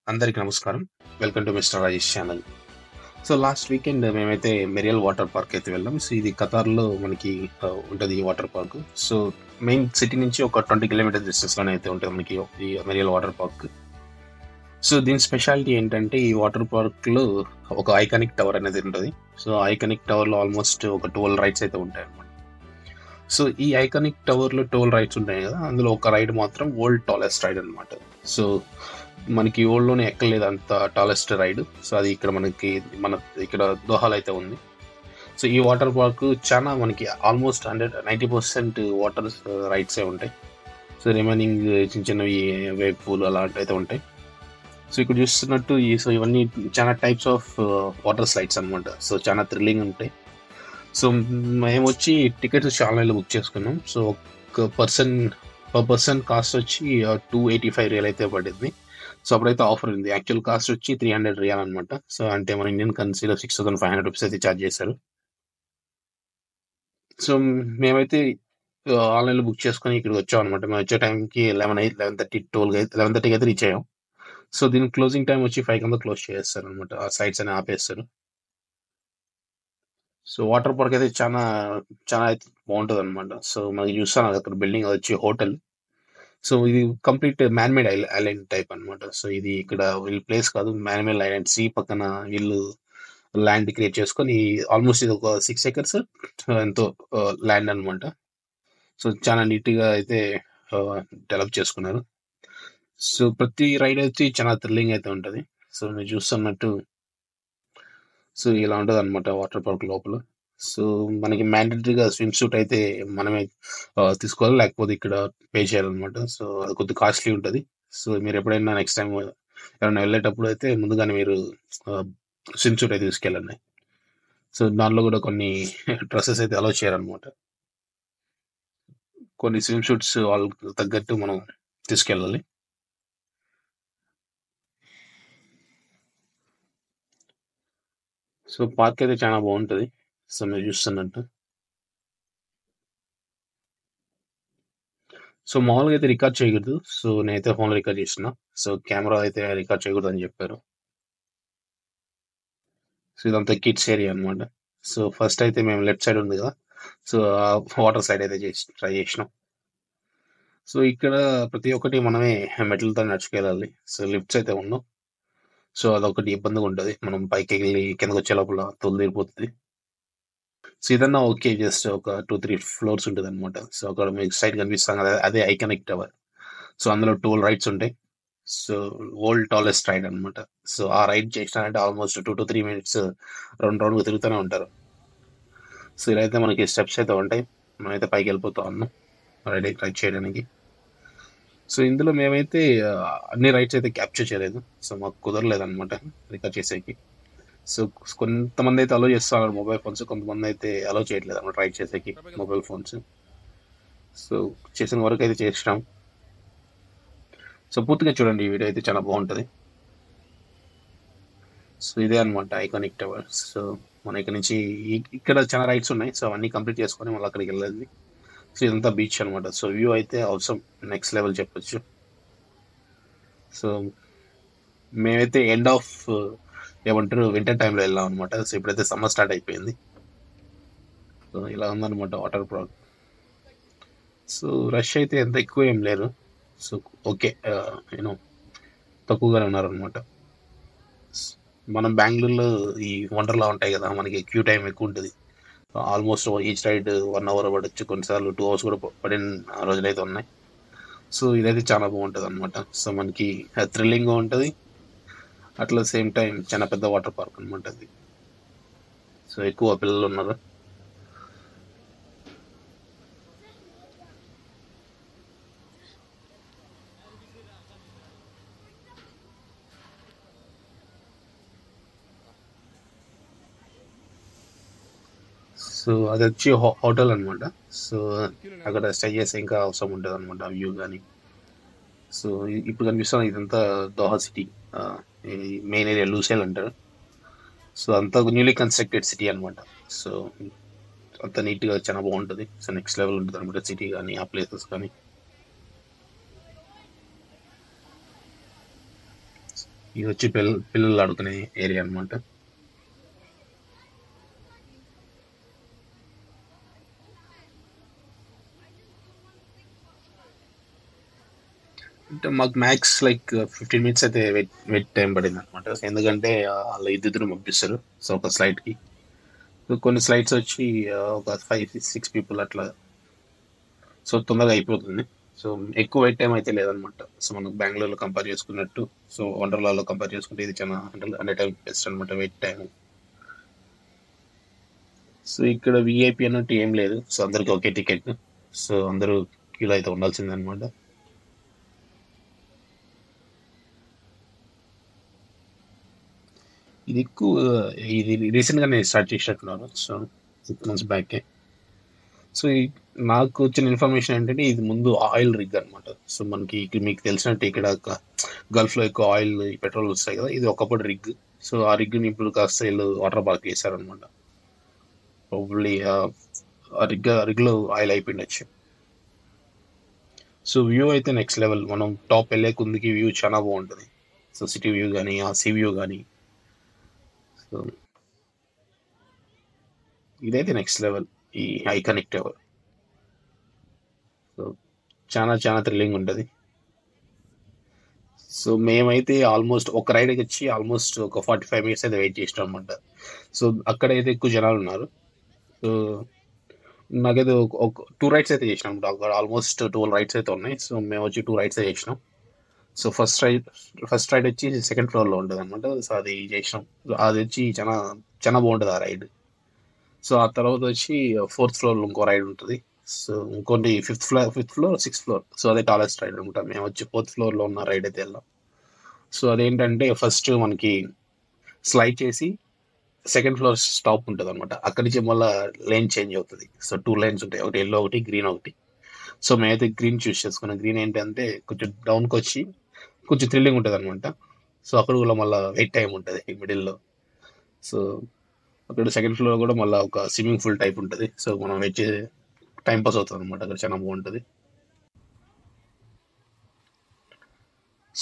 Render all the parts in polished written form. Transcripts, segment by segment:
అందరికి నమస్కారం. Welcome to mister Rajesh channel. So last weekend మేమైతే మెరియల్ వాటర్ పార్క్ అయితే వెళ్ళాం. సో ఇది ఖతార్‌లో మనకి ఉంటది ఈ water park. So main city నుంచి ఒక 20 కిలోమీటర్స్ డిస్టెన్స్‌లోనే అయితే ఉంటది మనకి ఈ మెరియల్ వాటర్ పార్క్. సో దీని స్పెషాలిటీ ఏంటంటే ఈ వాటర్ పార్క్‌లో ఒక ఐకానిక్ టవర్ అనేది ఉంటది. సో ఐకానిక్ టవర్‌లో ఆల్మోస్ట్ ఒక 12 రైడ్స్ అయితే ఉంటాయన్నమాట. సో ఈ ఐకానిక్ టవర్‌లో 12 రైడ్స్ ఉంటాయి కదా! అందులో ఒక రైడ్ మాత్రం వరల్డ్ టాలెస్ట్ రైడ్ అన్నమాట. సో మనకి వరల్డ్‌లోనే ఎక్కలేదు అంత టాలెస్ట్ రైడ్. సో అది ఇక్కడ మనకి మన ఇక్కడ దోహాలో అయితే ఉంది. సో ఈ వాటర్ పార్క్ చాలా మనకి ఆల్మోస్ట్ 90% వాటర్ రైడ్సే ఉంటాయి. సో రిమైనింగ్ చిన్న చిన్నవి వేవ్ పూల్ అలాంటివైతే ఉంటాయి. సో ఇక్కడ చూస్తున్నట్టు ఇవన్నీ చాలా టైప్స్ ఆఫ్ వాటర్ స్లైడ్స్ అన్నమాట. సో చాలా థ్రిల్లింగ్ ఉంటాయి. సో మేమొచ్చి టికెట్స్ ఆన్‌లైన్‌లో బుక్ చేసుకున్నాం. సో పర్ పర్సన్ కాస్ట్ వచ్చి 285 రియల్ అయితే పడింది. సో అప్పుడైతే ఆఫర్ ఉంది. యాక్చువల్ కాస్ట్ వచ్చి 300 రియాల్ అనమాట. సో అంటే మన ఇండియన్ కరెన్సీలో 6500 రూపీస్ అయితే చార్జ్ చేశారు. సో మేమైతే ఆన్‌లైన్‌లో బుక్ చేసుకొని ఇక్కడికి వచ్చామనమాట. మేము వచ్చే టైంకి 11:30కి అయితే రీచ్ అయ్యాం. సో దీని క్లోజింగ్ టైమ్ వచ్చి 5 కంతా క్లోజ్ చేసేస్తారనమాట. ఆ సైట్స్ అన్ని ఆపేస్తారు. సో వాటర్ పార్క్ అయితే చాలా అయితే బావుంటదనమాట. సో మనకి చూస్తాను అక్కడ బిల్డింగ్ అదొచ్చి హోటల్. సో ఇది complete man made island type అన్నమాట. సో ఇది ఇక్కడ వీళ్ళ ప్లేస్ కాదు. మ్యాన్ మేడ్ ఐలాండ్ సీ పక్కన వీళ్ళు ల్యాండ్ క్రియేట్ చేసుకొని ఆల్మోస్ట్ ఇది ఒక 6 ఎకర్స్ ఎంతో ల్యాండ్ అన్నమాట. సో చాలా నీట్‌గా అయితే డెవలప్ చేసుకున్నారు. సో ప్రతి రైడ్ అయితే చాలా థ్రిల్లింగ్ అయితే ఉంటది. సో మీరు చూస్తున్నట్టు సో ఇలా ఉంటదన్నమాట వాటర్ పార్క్ లోపల. సో మనకి మ్యాండేటరీగా స్విమ్ సూట్ అయితే మనమే తీసుకోవాలి. లేకపోతే ఇక్కడ పే చేయాలన్నమాట. సో అది కొద్దిగా కాస్ట్‌లీ ఉంటది. సో మీరెప్పుడైనా నెక్స్ట్ టైమ్ ఎవరైనా వెళ్ళేటప్పుడు అయితే ముందుగానే మీరు ఆహ్, స్విమ్ సూట్ అయితే తీసుకెళ్ళండి. సో దానిలో గూడా కొన్ని డ్రెసెస్ అయితే అలో చేయరన్నమాట. కొన్ని స్విమ్ సూట్స్ వాళ్ళకి తగ్గట్టు మనం తీసుకెళ్ళాలి. సో పార్క్ అయితే చాలా బావుంటది. సో మీరు చూస్తున్నట్టు. సో మామూలుగా అయితే రికార్డ్ చేయకూడదు. సో నేనైతే ఫోన్‌లో రికార్డ్ చేస్తున్నా. సో కెమెరా అయితే రికార్డ్ చేయకూడదని చెప్పారు. సో ఇదంతా కిడ్స్ ఏరియా అన్నమాట. సో ఫస్ట్ అయితే మేము లెఫ్ట్ సైడ్ ఉంది కదా! సో వాటర్ సైడ్ అయితే ట్రై చేసినాం. సో ఇక్కడ ప్రతి ఒక్కటి మనమే మెట్లతో నడుచుకెళ్ళాలి. సో లిఫ్ట్స్ అయితే ఉండవు. సో అదొకటి ఇబ్బందిగా ఉంటది. మనం పైకెళ్ళి కిందకొచ్చే లోపల తోలు తీరిపోతది. సో ఇదన్నా ఓకే. జస్ట్ ఒక 2, 3 ఫ్లోర్స్ ఉంటదన్నమాట. సో అక్కడ మీకు సైడ్ కనిపిస్తాం కదా! అదే ఐకానిక్ టవర్. సో అందులో 12 రైడ్స్ ఉంటాయి. సో వరల్డ్ టాలెస్ట్ రైడ్ అన్నమాట. సో ఆ రైడ్ చేసినారంటే ఆల్మోస్ట్ 2-3 మినిట్స్ రౌండ్‌గా తిరుగుతూనే ఉంటారు. సో ఇలా అయితే మనకి స్టెప్స్ అయితే ఉంటాయి. మనమైతే పైకెళ్ళిపోతా ఉన్నాం రైడ్ చేయడానికి. సో ఇందులో మేమైతే అన్ని రైడ్స్ అయితే క్యాప్చర్ చేయలేదు. సో మాకు కుదరలేదన్నమాట రికార్డ్ చేసేకి. సో కొంతమందైతే అలో చేస్తున్నారు మొబైల్ ఫోన్స్. కొంతమందైతే అలో చేయట్లేదన్నమాట రైడ్ చేసేకి మొబైల్ ఫోన్స్. సో చేసిన వరకైతే చేసినాం. సో పూర్తిగా చూడండి ఈ వీడియో అయితే చాలా బావుంటది. సో ఇదే అన్నమాట ఐకానిక్ టవర్. సో మనం ఇక్కడ నుంచి ఇక్కడ చాలా రైడ్స్ ఉన్నాయి. సో అవన్నీ కంప్లీట్ చేసుకొని మళ్ళీ అక్కడికెళ్ళాలి. సో ఇదంతా బీచ్ అన్నమాట. సో వ్యూ అయితే అవసరం నెక్స్ట్ లెవెల్ చెప్పొచ్చు. సో మేమైతే ఎండ్ ఆఫ్ ఏమంటారు వింటర్ టైమ్‌లో వెళ్ళామన్నమాట. సో ఇప్పుడైతే సమ్మర్ స్టార్ట్ అయిపోయింది. సో ఇలా ఉందన్నమాట వాటర్ పార్క్. సో రష్ అయితే ఎంత ఎక్కువ ఏం లేరు. So okay. యూ నో తక్కువగానే ఉన్నారన్నమాట. మనం బెంగుళూరులో ఈ వండర్‌లా ఉంటాయి గదా! మనకి క్యూ టైమ్ ఎక్కువుంటది. ఆల్మోస్ట్ ఈచ్ రైడ్ 1 అవర్ పడొచ్చు. కొన్నిసార్లు 2 అవర్స్ కూడా పడిన రోజులైతే ఉన్నాయి. సో ఇదైతే చాలా బావుంటదన్నమాట. సో మనకి థ్రిల్లింగ్‌గా ఉంటది. అట్లా సేమ్ టైమ్ చాలా పెద్ద వాటర్ పార్క్ అన్నమాట అది. సో ఎక్కువ పిల్లలున్నారు. సో అదొచ్చి హోటల్ అన్నమాట. సో అక్కడ స్టే చేస్తే ఇంకా అవసరం ఉంటదన్నమాట ఆ వ్యూ గాని. సో ఇప్పుడు కనిపిస్తున్న ఇదంతా దోహా సిటీ. ఈ మెయిన్ ఏరియా లూసైల్ అంటారు. సో అంతా న్యూలీ కన్‌స్ట్రక్టెడ్ సిటీ అన్నమాట. సో అంతా నీట్‌గా చాలా బావుంటది. సో నెక్స్ట్ లెవెల్ ఉంటదన్నమాట సిటీ గాని, ఆ ప్లేసెస్ కానీ. ఇది వచ్చి పిల్లలు ఆడుకునే ఏరియా అనమాట. అంటే మాకు మ్యాక్స్ లైక్ 15 మినిట్స్ అయితే వెయిట్ టైం పడింది అనమాట. ఎందుకంటే వాళ్ళు ఇద్దరు పంపిస్తారు. సో ఒక స్లైడ్కి కొన్ని స్లైడ్స్ వచ్చి ఒక 5-6 పీపుల్ అట్లా. సో తొందరగా అయిపోతుంది. సో ఎక్కువ వెయిట్ టైం అయితే లేదనమాట. సో మనకు బెంగళూరులో కంపేర్ చేసుకున్నట్టు, సో వండర్లాలో కంపేర్ చేసుకుంటే ఇది చాలా హండ్రెడ్ టైం బెస్ట్ అనమాట వెయిట్ టైం. సో ఇక్కడ విఐపి అన్నట్టు ఏం లేదు. సో అందరికి ఒకే టికెట్. సో అందరూ క్యూలో అయితే ఉండాల్సిందే అనమాట. ఇది ఎక్కువ ఇది రీసెంట్ గానే స్టార్ట్ చేసినట్టున్నారు. So 6 months back. సో నాకు వచ్చిన ఇన్ఫర్మేషన్ ఏంటంటే ఇది ముందు ఆయిల్ రిగ్ అనమాట. సో మనకి మీకు తెలిసినట్టు ఇక్కడ గల్ఫ్ లో ఎక్కువ ఆయిల్ పెట్రోల్ వస్తాయి కదా, ఇది ఒకప్పుడు రిగ్. సో ఆ రిగ్ని ఇప్పుడు కాస్త వీళ్ళు వాటర్ పార్క్ చేశారనమాట. ప్రాబబ్లీ ఆ రిగ్ లో ఆయిల్ అయిపోయిండొచ్చు. సో వ్యూ అయితే నెక్స్ట్ లెవెల్. మనం టాప్ వెళ్ళే కుందికి వ్యూ చాలా బాగుంటుంది. సో సిటీ వ్యూ కానీ ఆ సీ వ్యూ కానీ. సో ఇదైతే నెక్స్ట్ లెవెల్, ఈ ఐకానిక్ టవర్. సో చాలా చాలా థ్రిల్లింగ్ ఉంటుంది. సో మేమైతే ఆల్మోస్ట్ ఒక రైడ్ వచ్చి ఆల్మోస్ట్ ఒక 45 మినిట్స్ అయితే వెయిట్ చేసినాం అనమాట. సో అక్కడైతే ఎక్కువ జనాలు ఉన్నారు. సో నాకైతే ఒక 2 రైడ్స్ అయితే చేసినాం. అక్కడ ఆల్మోస్ట్ 12 రైడ్స్ అయితే ఉన్నాయి. సో మేము వచ్చి 2 రైడ్స్ చేసినాం. సో ఫస్ట్ రైడ్ వచ్చి సెకండ్ ఫ్లోర్లో ఉంటుంది అనమాట. సో అది చేసినాం. అది వచ్చి చాలా చాలా బాగుంటుంది ఆ రైడ్. సో ఆ తర్వాత వచ్చి ఫోర్త్ ఫ్లోర్లో ఇంకో రైడ్ ఉంటుంది. సో ఇంకోటి fifth floor 6th floor. So అదే టాలెస్ట్ రైడ్ అనమాట. మేము వచ్చి 4th ఫ్లోర్లో ఉన్న రైడ్ అయితే వెళ్ళాం. సో అదేంటంటే ఫస్ట్ మనకి స్లైడ్ చేసి సెకండ్ ఫ్లోర్ స్టాప్ ఉంటుంది అనమాట. అక్కడి నుంచి మళ్ళీ లేన్ చేంజ్ అవుతుంది. సో 2 లైన్స్ ఉంటాయి, ఒకటి ఎల్లో ఒకటి గ్రీన్ ఒకటి. సో మేమైతే గ్రీన్ చూస్ చేసుకున్నాం. గ్రీన్ ఏంటంటే కొంచెం డౌన్కి వచ్చి కొంచెం థ్రిల్లింగ్ ఉంటుంది అనమాట. సో అక్కడ కూడా మళ్ళీ వెయిట్ టైం ఉంటుంది మిడిల్లో. సో అక్కడ సెకండ్ ఫ్లోర్ కూడా మళ్ళీ ఒక స్విమ్మింగ్ పూల్ టైప్ ఉంటుంది. సో మనం వెయిట్ చేసి టైం పాస్ అవుతుంది అనమాట. అక్కడ చాలా బాగుంటుంది.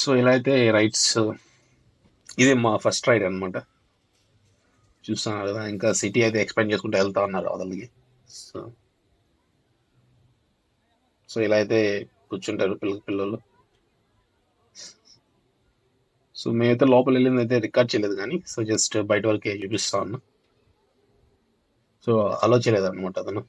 సో ఇలా అయితే రైడ్స్, ఇదే మా ఫస్ట్ రైడ్ అనమాట. చూస్తున్నారు కదా, ఇంకా సిటీ అయితే ఎక్స్పాండ్ చేసుకుంటూ వెళ్తా ఉన్నారు అవతలకి. సో సో ఇలా అయితే కూర్చుంటారు పిల్లలు. సో మేమైతే లోపల వెళ్ళింది అయితే రికార్డ్ చేయలేదు కానీ, సో జస్ట్ బయట వరకే చూపిస్తా ఉన్నా. సో అలో చేయలేదు అనమాట అతను.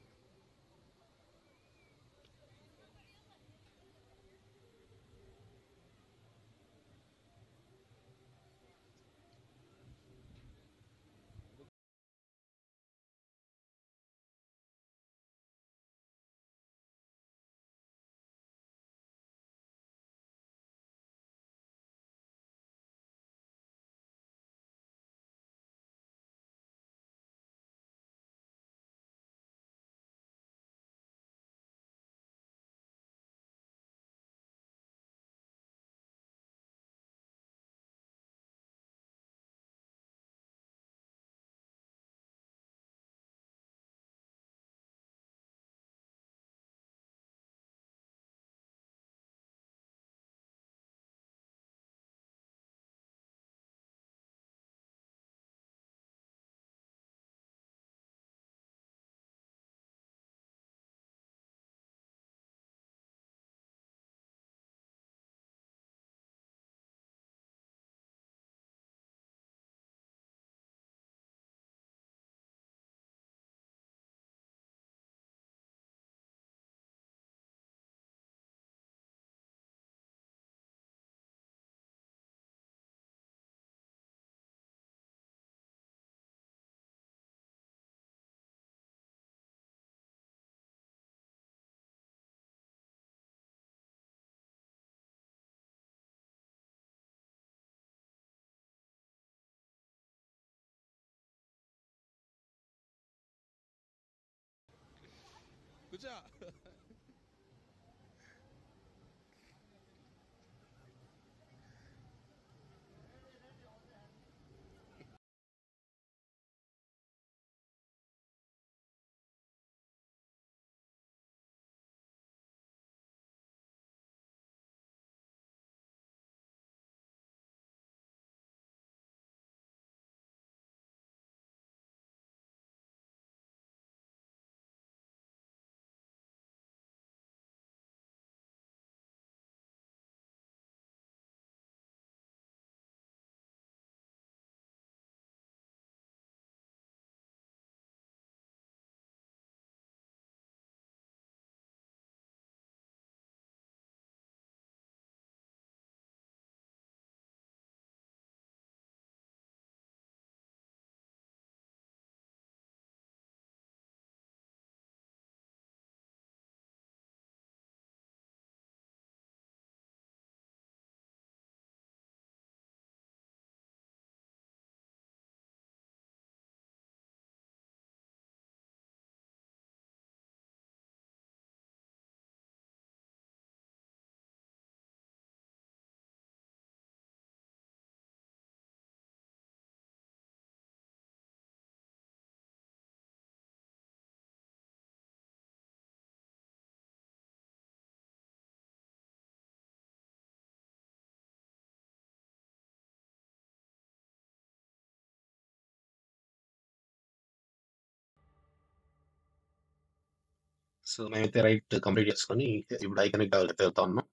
సో మేమైతే రైడ్ కంప్లీట్ చేసుకొని ఇప్పుడు ఐకానిక్ టవర్ అయితే వెళ్తా ఉన్నాం.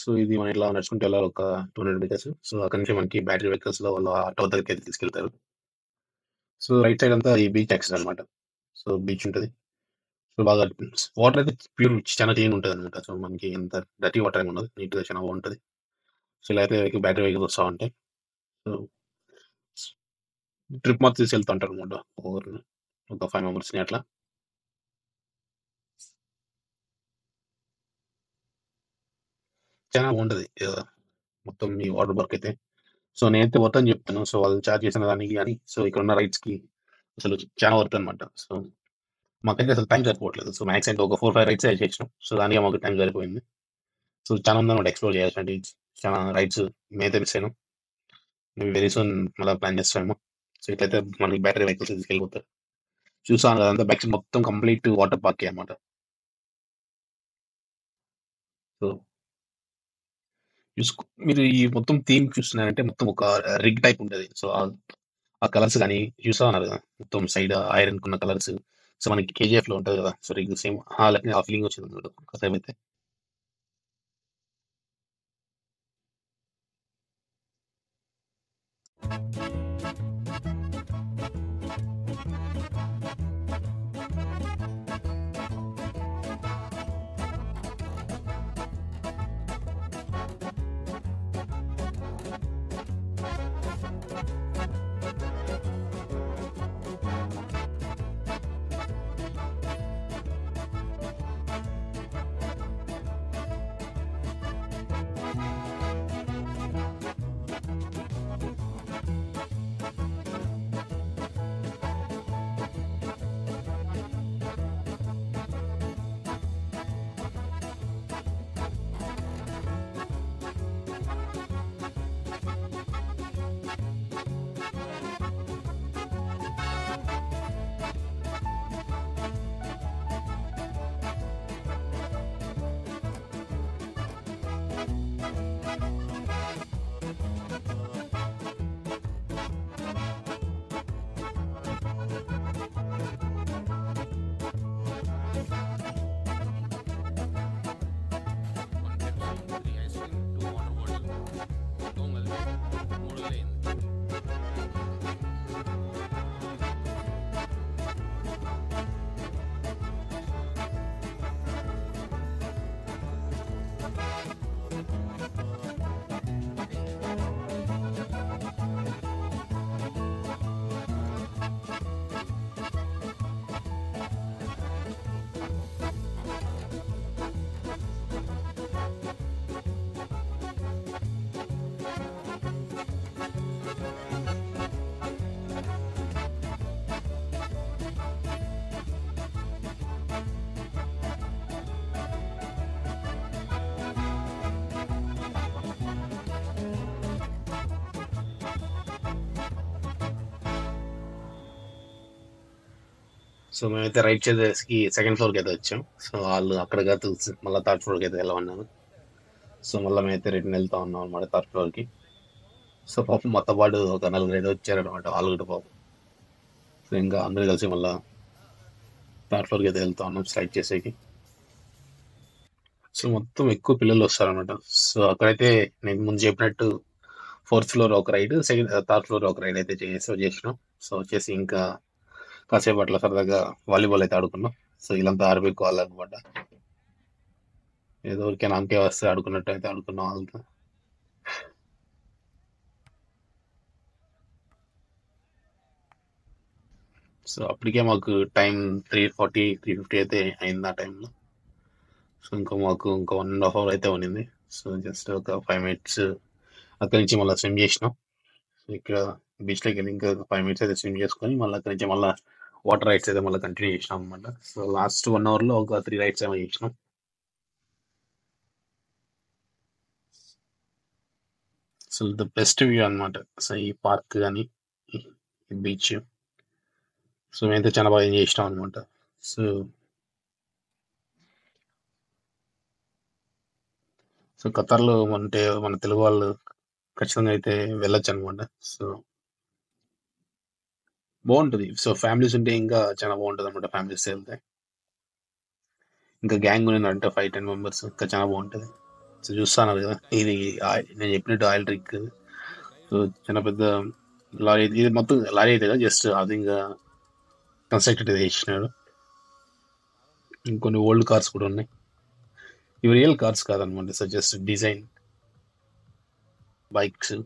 సో ఇది మనం ఇట్లా నడుచుకుంటూ వెళ్ళాలి ఒక 200 మీటర్స్. సో అక్కడి నుంచి మనకి బ్యాటరీ వెహికల్స్ లో వాళ్ళు ఆ టవర్ దగ్గరికి అయితే తీసుకెళ్తారు. సో రైట్ సైడ్ అంతా ఈ బీచ్ యాక్సెస్ అనమాట. సో బీచ్ ఉంటుంది. సో బాగా వాటర్ అయితే ప్యూర్ చాలా క్లీన్ ఉంటుంది అనమాట. సో మనకి ఎంత డర్టీ వాటర్ ఏమి ఉండదు, నీట్గా చాలా బాగుంటుంది. సో ఇలా అయితే బ్యాటరీ వెహికల్స్ వస్తూ ఉంటాయి. సో ట్రిప్ మొత్తం తీసుకెళ్తా ఉంటారు అనమాట. ఒక 5 మెంబర్స్ని అట్లా. చాలా బాగుంటది మొత్తం ఈ వాటర్ పార్క్ అయితే. సో నేనైతే వర్త్ అని చెప్తాను. సో వాళ్ళు చార్జ్ చేసిన దానికి కానీ, సో ఇక్కడ ఉన్న రైడ్స్ కి అసలు చాలా వర్త్ అనమాట. సో మాకైతే అసలు టైం సరిపోవట్లేదు. సో మ్యాక్స్ అయితే ఒక 4-5 రైడ్స్ చేసినాం. సో దానికి మాకు టైం సరిపోయింది. సో చాలా ఉందన్నమాట ఎక్స్ప్లోర్ చేయాల్సినవి. చాలా రైడ్స్ మేమైతే మిస్ అయినాం. మేము వెరీ సూన్ మళ్ళీ ప్లాన్ చేస్తాము. సో ఇట్లయితే మనకి బ్యాటరీ వెహికల్స్ తీసుకెళ్ళిపోతారు. చూసాను అదంతా బ్యాక్ సైడ్ మొత్తం కంప్లీట్ వాటర్ పార్క్ అనమాట. సో మీరు ఈ మొత్తం థీమ్ చూస్తున్నారంటే మొత్తం ఒక రిగ్ టైప్ ఉంటది. సో ఆ కలర్స్ కానీ చూస్తా ఉన్నారు కదా, మొత్తం సైడ్ ఐరన్ కున్న కలర్స్. సో మనకి కేజీఎఫ్ లో ఉంటది కదా, సో రిగ్ సేమ్ ఆ ఫీలింగ్ వచ్చింది అన్నమాట కాసేపు అయితే. సో మేమైతే రైడ్ చేసేసి సెకండ్ ఫ్లోర్కి అయితే వచ్చాం. సో వాళ్ళు అక్కడ కాదు మళ్ళీ థర్డ్ ఫ్లోర్కి అయితే వెళ్ళమన్నాను. సో మళ్ళీ మేమైతే రిటర్న్ వెళ్తా ఉన్నాం అనమాట థర్డ్ ఫ్లోర్కి. సో పాపం మొత్తం పాటు ఒక నలుగురు అయితే వచ్చారనమాట, వాళ్ళు కూడా పాపం. సో ఇంకా అందరూ కలిసి మళ్ళీ థర్డ్ ఫ్లోర్కి అయితే వెళ్తా ఉన్నాం స్లైడ్ చేసేకి. సో మొత్తం ఎక్కువ పిల్లలు వస్తారనమాట. సో అక్కడైతే నేను ముందు చెప్పినట్టు ఫోర్త్ ఫ్లోర్ ఒక రైడ్, థర్డ్ ఫ్లోర్ ఒక రైడ్ అయితే చేసినాం. సో వచ్చేసి ఇంకా కాసేపు అట్లా సరదాగా వాలీబాల్ అయితే ఆడుకున్నాం. సో వీళ్ళంతా ఆడిపోవాలన్నమాట. ఏదో ఊరికే నామకే వస్తే ఆడుకున్నట్టు అయితే ఆడుకున్నాం వాళ్ళతో. సో అప్పటికే మాకు టైం 3:40, 3:50 అయితే అయింది ఆ టైంలో. సో ఇంకా మాకు ఇంకా 1.5 అవర్ అయితే ఉన్నింది. సో జస్ట్ ఒక 5 మినిట్స్ అక్కడి నుంచి మళ్ళీ స్విమ్ చేసినాం. ఇక్కడ బీచ్లోకి వెళ్ళి ఇంకా 5 మినిట్స్ అయితే స్విమ్ చేసుకొని మళ్ళీ అక్కడి నుంచి మళ్ళీ వాటర్ రైడ్స్ అయితే మళ్ళీ కంటిన్యూ చేసినాం అనమాట. సో లాస్ట్ 1 అవర్లో ఒక 3 రైడ్స్ ఏమో చేసినాం. సో ద బెస్ట్ వ్యూ అనమాట. సో ఈ పార్క్ కానీ ఈ బీచ్, సో మేమైతే చాలా బాగా ఎంజాయ్ చేసినాం అనమాట. సో సో ఖతర్లో అంటే మన తెలుగు వాళ్ళు ఖచ్చితంగా అయితే వెళ్ళొచ్చు అనమాట. సో బాగుంటుంది. సో ఫ్యామిలీస్ ఉంటే ఇంకా చాలా బాగుంటుంది అనమాట, ఫ్యామిలీస్ వెళ్తే. ఇంకా గ్యాంగ్ ఉన్నారంటే 5-10 మెంబర్స్ ఇంకా చాలా బాగుంటుంది. సో చూస్తున్నారు కదా, ఇది నేను చెప్పినట్టు ఆయిల్ రిగ్. సో చాలా పెద్ద లారీ, ఇది మొత్తం లారీ అయితే కదా, జస్ట్ అది ఇంకా కన్స్ట్రక్టెడ్ చేసినాడు. ఇంకొన్ని ఓల్డ్ కార్స్ కూడా ఉన్నాయి. ఇవి రియల్ కార్స్ కాదనమాట, సో జస్ట్ డిజైన్ బైక్స్.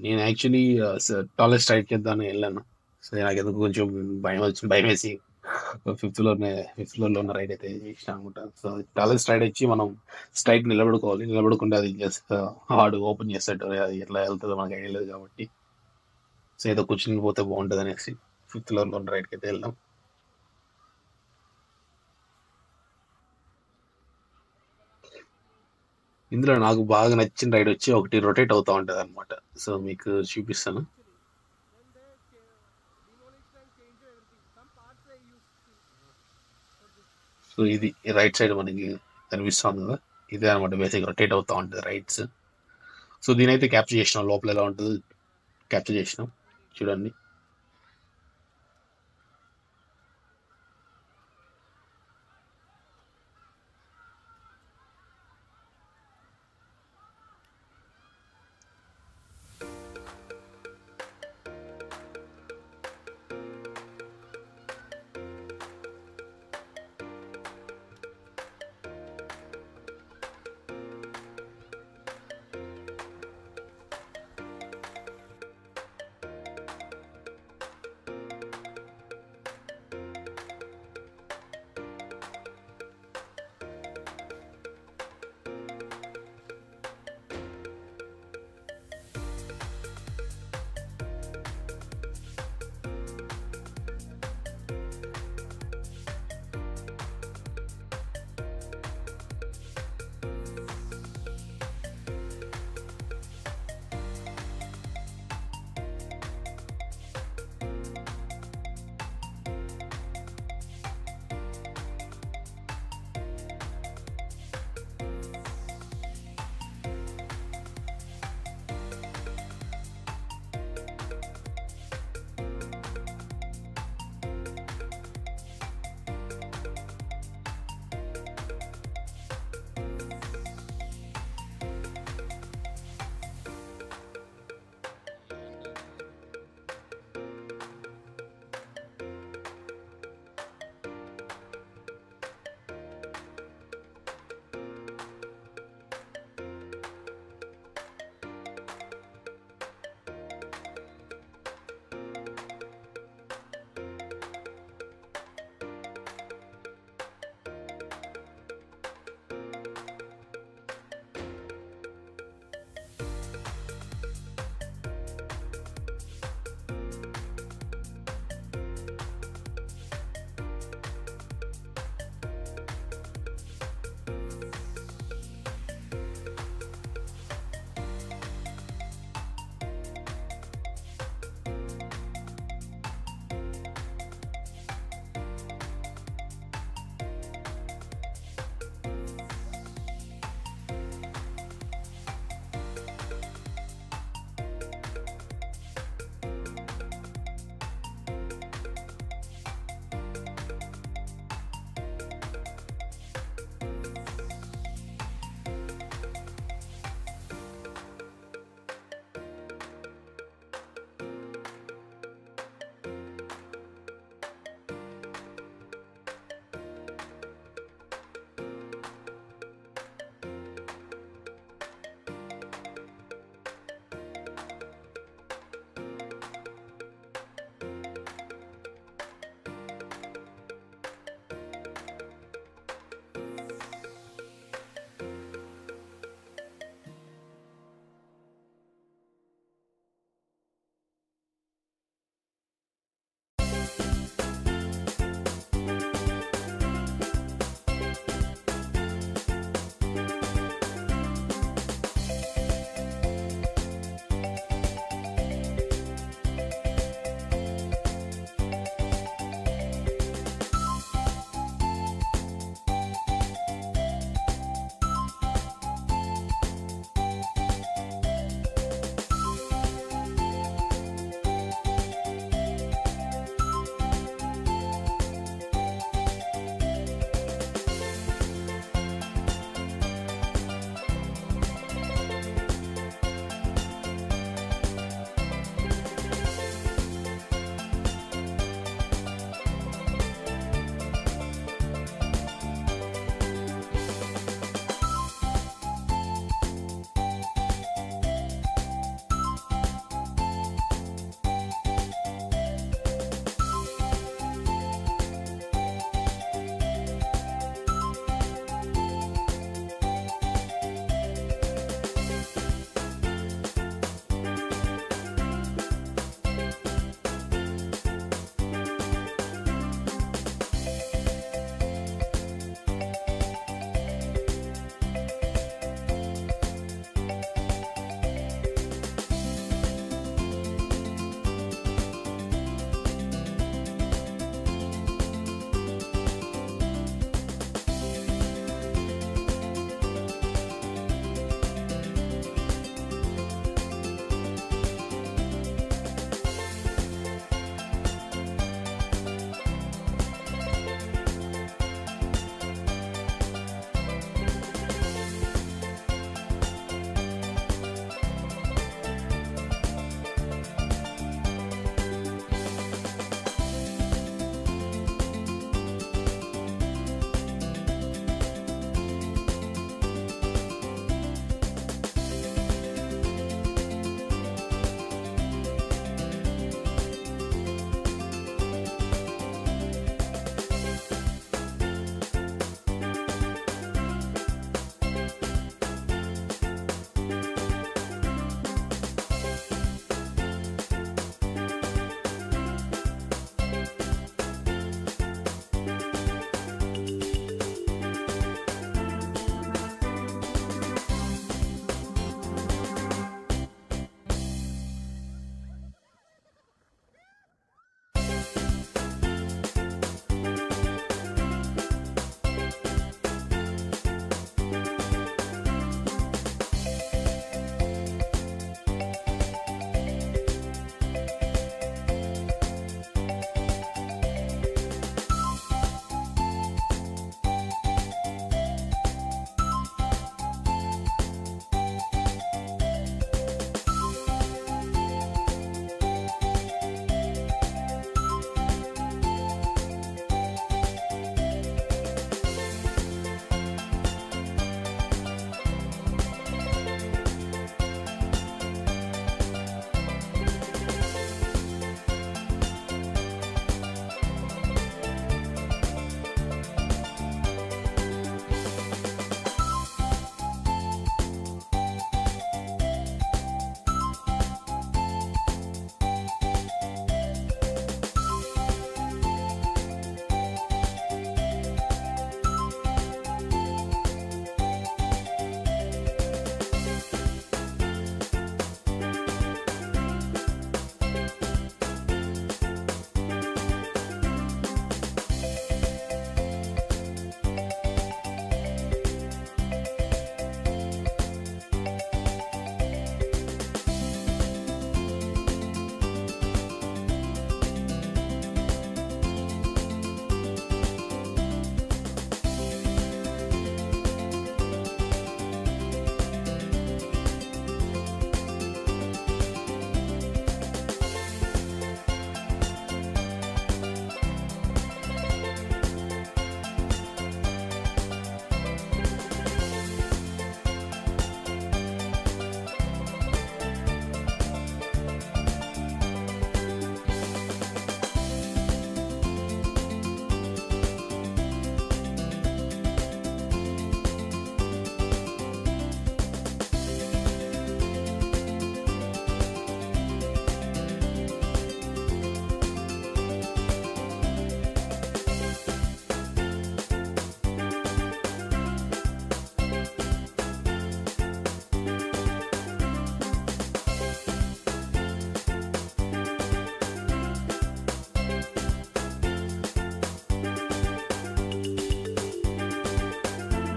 నేను యాక్చువల్లీ టాలెస్ట్ రైడ్ చేద్దామని వెళ్ళాను. సో నాకు ఎందుకు కొంచెం భయం వేసి ఫిఫ్త్ ఫ్లోర్లో ఉన్న రైడ్ అయితే చేసిన అనుకుంటా. సో టాలెస్ట్ రైడ్ వచ్చి మనం స్ట్రైట్ నిలబడుకోవాలి, నిలబడుకుంటే అది జస్ట్ ఆడు ఓపెన్ చేస్తాడు, అది ఎట్లా వెళ్తుందో మనకు ఐడియా లేదు కాబట్టి. సో ఏదో కూర్చుని పోతే బాగుంటుంది అనేసి ఫిఫ్త్ ఫ్లోర్లో ఉన్న రైడ్కి అయితే వెళ్దాం. ఇందులో నాకు బాగా నచ్చిన రైడ్ వచ్చి ఒకటి రొటేట్ అవుతూ ఉంటుంది అనమాట. సో మీకు చూపిస్తాను. సో ఇది రైట్ సైడ్ మనకి కనిపిస్తుంది కదా, ఇదే అనమాట బేసిక్ రొటేట్ అవుతూ ఉంటుంది రైడ్స్. సో దీనైతే క్యాప్చర్ చేసినాం, లోపల ఎలా ఉంటుంది క్యాప్చర్ చేసినాం, చూడండి.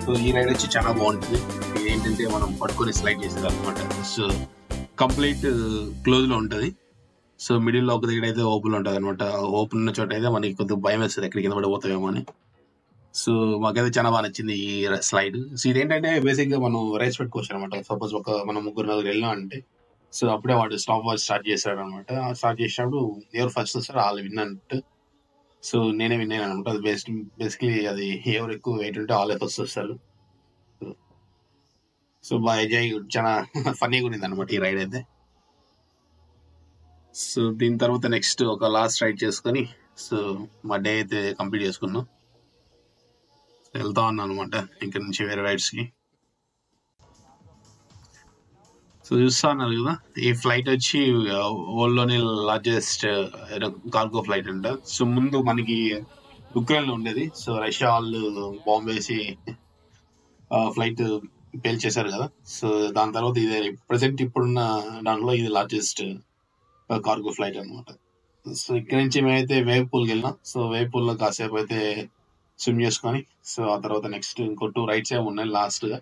సో ఈ రైడ్ వచ్చి చాలా బాగుంటుంది. ఇది ఏంటంటే మనం పట్టుకొని స్లైడ్ చేసేది అనమాట. సో కంప్లీట్ క్లోజ్ లో ఉంటుంది. సో మిడిల్ లో ఒక దగ్గర అయితే ఓపెన్ ఉంటుంది అనమాట. ఓపెన్ ఉన్న చోట అయితే మనకి కొద్దిగా భయం వేస్తుంది ఎక్కడికి కింద పడిపోతామేమో అని. సో మాకైతే చాలా బాగా నచ్చింది ఈ స్లైడ్. సో ఇదేంటంటే బేసిక్ గా మనం రేస్ పెట్టుకోవచ్చు అనమాట. సపోజ్ మనం ముగ్గురు నలుగురు వెళ్ళాం అంటే సో అప్పుడే వాడు స్టాప్ వాచ్ స్టార్ట్ చేశాడు అనమాట. స్టార్ట్ చేసినప్పుడు ఎవరు ఫస్ట్ వస్తారో వాళ్ళు విన్ అన్నట్టు. సో నేనే విన్ అయ్యాను అనమాట. అది బేసిక్లీ అది ఎవరు ఎక్కువ వెయిట్ ఉంటే వాళ్ళే ఫస్ట్ వస్తారు. సో బాగా ఎంజాయ్ చాలా ఫన్నీగా ఉంది అనమాట ఈ రైడ్ అయితే. సో దీని తర్వాత నెక్స్ట్ ఒక లాస్ట్ రైడ్ చేసుకొని సో మా డే అయితే కంప్లీట్ చేసుకున్నాం. వెళ్తా ఉన్నాను అనమాట ఇక్కడ నుంచి వేరే రైడ్స్ కి. సో చూస్తా ఉన్నారు కదా, ఈ ఫ్లైట్ వచ్చి వరల్డ్ లోనే లార్జెస్ట్ కార్గో ఫ్లైట్ అంట. సో ముందు మనకి ఉక్రెయిన్ లో ఉండేది. సో రష్యా వాళ్ళు బాంబు వేసి ఫ్లైట్ పేల్చేశారు కదా. సో దాని తర్వాత ఇది ప్రజెంట్ ఇప్పుడున్న దాంట్లో ఇది లార్జెస్ట్ కార్గో ఫ్లైట్ అనమాట. సో ఇక్కడ నుంచి మేమైతే వేవ్ పూల్కి వెళ్ళినాం. సో వేవ్ పూల్ లో కాసేపు అయితే స్విమ్ చేసుకొని సో ఆ తర్వాత నెక్స్ట్ ఇంకో 2 రైడ్స్ ఏమి ఉన్నాయి లాస్ట్ గా.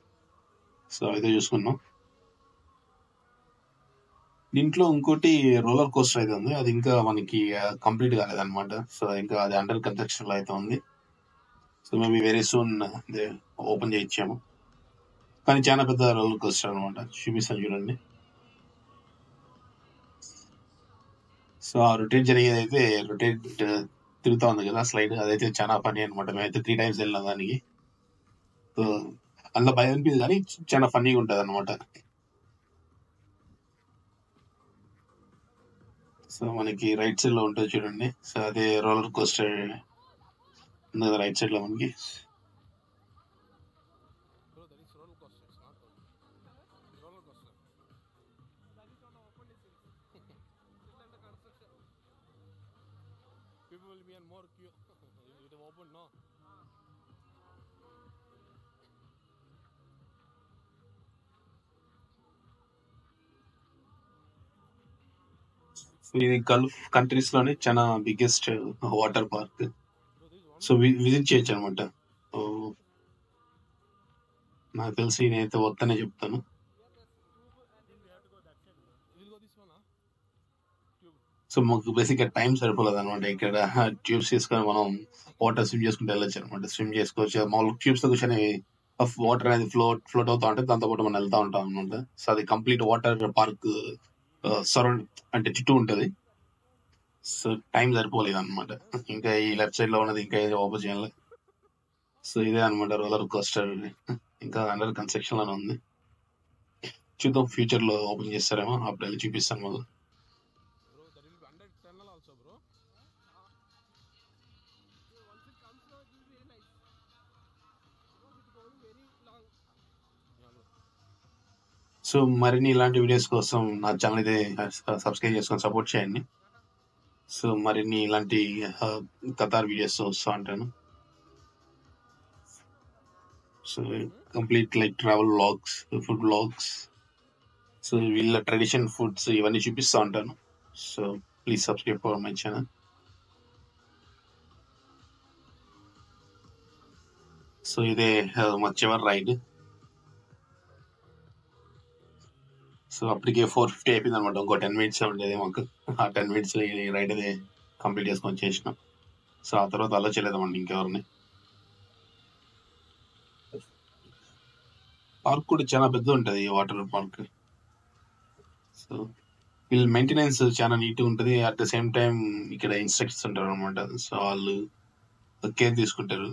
సో అయితే చూసుకున్నాం. దీంట్లో ఇంకోటి రోలర్ కోస్టర్ అయితే ఉంది. అది ఇంకా మనకి కంప్లీట్ కాలేదన్నమాట. సో ఇంకా అది అండర్ కన్స్ట్రక్షన్ లో అయితే ఉంది. So maybe very soon open చేయించాము. కానీ చాలా పెద్ద రోలర్ కోస్టర్ అనమాట. చూపిస్తాను చూడండి. సో ఆ రొటేట్ జరిగేది అయితే రొటేట్ తిరుగుతా ఉంది కదా స్లైడ్, అదైతే చాలా ఫనీ అనమాట. మేమైతే 3 times వెళ్ళినాం దానికి. సో అందులో భయం అనిపించింది కానీ చాలా ఫన్నీగా ఉంటది అనమాట. సో మనకి రైట్ సైడ్ లో ఉంటుంది చూడండి. సో అదే రోలర్ కోస్టర్ ఉంది కదా రైట్ సైడ్ లో మనకి. ఇది గల్ఫ్ కంట్రీస్ లోనే చాలా biggest water park. So visit చేయొచ్చు అనమాట. నాకు తెలిసి నేనైతే వద్దనే చెప్తాను. సో మాకు బేసిక్ గా టైం సరిపోలేదు అనమాట. ఇక్కడ ట్యూబ్స్ తీసుకొని మనం వాటర్ స్విమ్ చేసుకుంటూ వెళ్ళొచ్చు అనమాట. స్విమ్ చేసుకోవచ్చు. మామూలు ట్యూబ్స్ తో కూర్చొని వాటర్ అనేది ఫ్లోట్ అవుతా ఉంటే దాంతో పాటు మనం వెళ్తా ఉంటాం అనమాట. సో అది కంప్లీట్ వాటర్ పార్క్ సరౌండ్ అంటే చుట్టూ ఉంటది. సో టైం సరిపోలేదు అనమాట. ఇంకా ఈ లెఫ్ట్ సైడ్ లో ఉన్నది ఇంకా ఓపెన్ చేయాలి. సో ఇదే అనమాట రోలర్ కోస్టర్. ఇంకా అండర్ కన్స్ట్రక్షన్ లోనే ఉంది. చూద్దాం ఫ్యూచర్ లో ఓపెన్ చేస్తారేమో, అప్పుడు వెళ్ళి చూపిస్తాను మళ్ళీ. సో మరిన్ని ఇలాంటి వీడియోస్ కోసం నా ఛానల్ అయితే సబ్స్క్రైబ్ చేసుకొని సపోర్ట్ చేయండి. సో మరిన్ని ఇలాంటి కతార్ వీడియోస్ వస్తూ ఉంటాను. So complete like travel vlogs, food vlogs, so వీళ్ళ ట్రెడిషన్ ఫుడ్స్ ఇవన్నీ చూపిస్తూ ఉంటాను. So please subscribe for my channel. So ఇదే మా చివరి రైడ్. సో అప్పటికే 4:50 అయిపోయింది అనమాట. ఇంకో 10 minutes ఉండేది మాకు. ఆ 10 minutes ఈ రైడ్ అది కంప్లీట్ చేసుకొని చేసినాం. సో ఆ తర్వాత ఆలోచించలేదన్నమాట ఇంకెవరిని. పార్క్ కూడా చాలా పెద్ద ఉంటది ఈ వాటర్ పార్క్. సో వీళ్ళు మెయింటెనెన్స్ చాలా నీట్ గా ఉంటది. అట్ ద సేమ్ టైం ఇక్కడ ఇన్స్ట్రక్టర్స్ ఉంటారు అనమాట. సో వాళ్ళు కేర్ తీసుకుంటారు.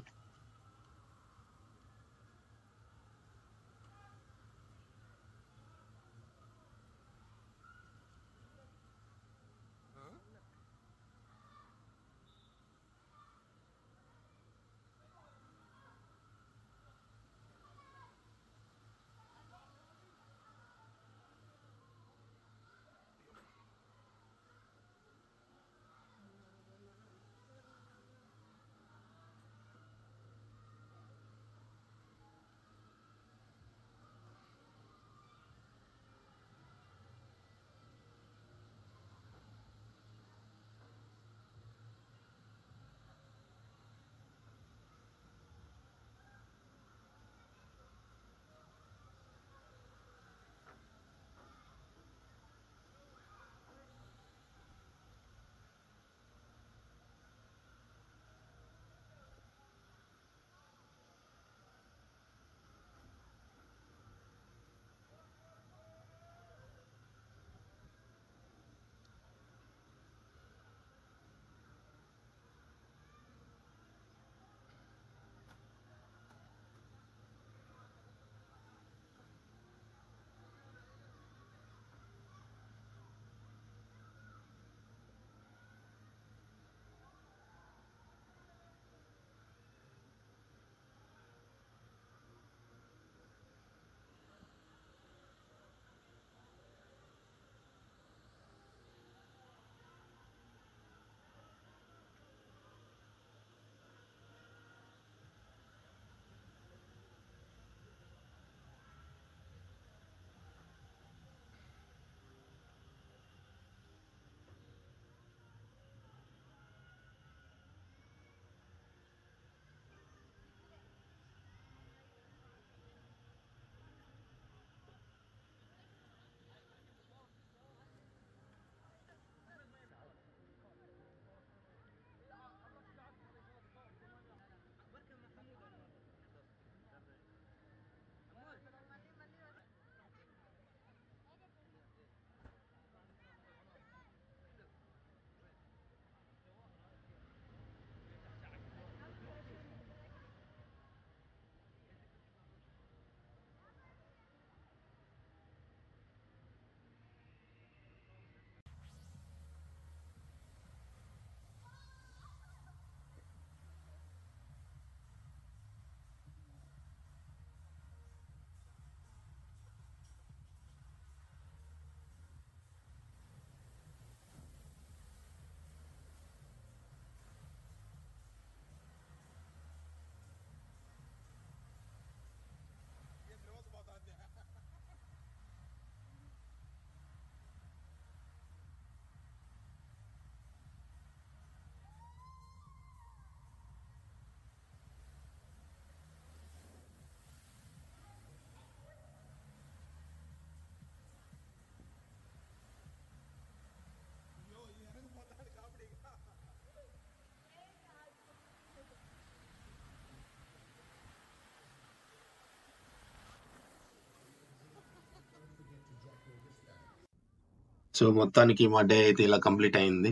సో మొత్తానికి మా డే అయితే ఇలా కంప్లీట్ అయింది.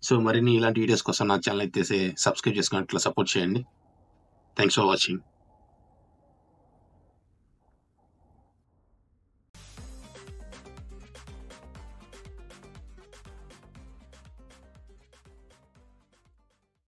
సో మరిన్ని ఇలాంటి వీడియోస్ కోసం నా ఛానల్ అయితే సబ్స్క్రైబ్ చేసుకుని అట్లా సపోర్ట్ చేయండి. Thanks for watching.